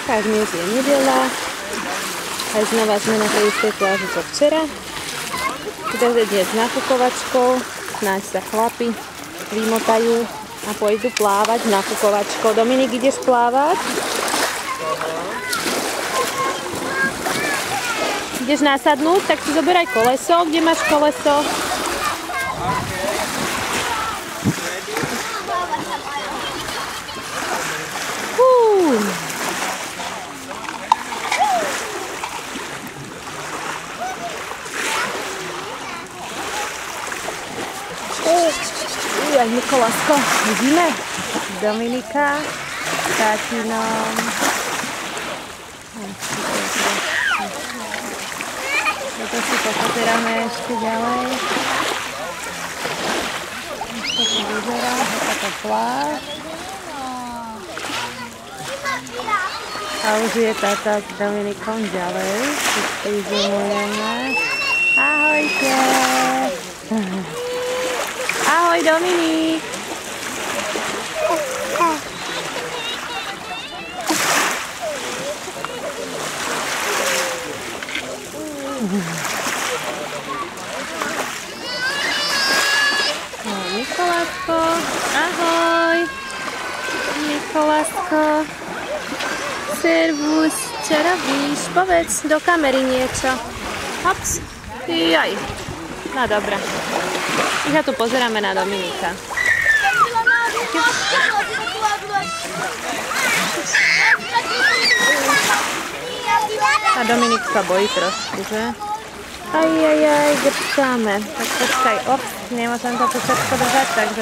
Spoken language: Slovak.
Tak dnes je nedeľa. Aj znova sme na tej istej pláži čo včera. Kto je dnes nafukovačkou, snáď sa chlapi vymotajú a pôjdu plávať nafukovačkou. Dominik, ideš plávať? Ideš nasadnúť? Tak si zoberaj koleso. Kde máš koleso? Aj Mikoláško, vidíme Dominika s tátinom. Toto si popozeráme ešte ďalej. Ešte si vyzerá, takáto pláž. A už je táta s Dominikom ďalej. Si zoomujeme. Ahojte! Ahoj, Dominik! Mikoláško, ahoj! Mikoláško, servus, čo robíš? Povedz do kamery niečo. Hops, jaj. No dobré. My sa tu pozeráme na Dominika. A Dominik sa bojí trošku, že? Aj, grčáme. Tak počkaj, nemôžem to tu všetko držať, takže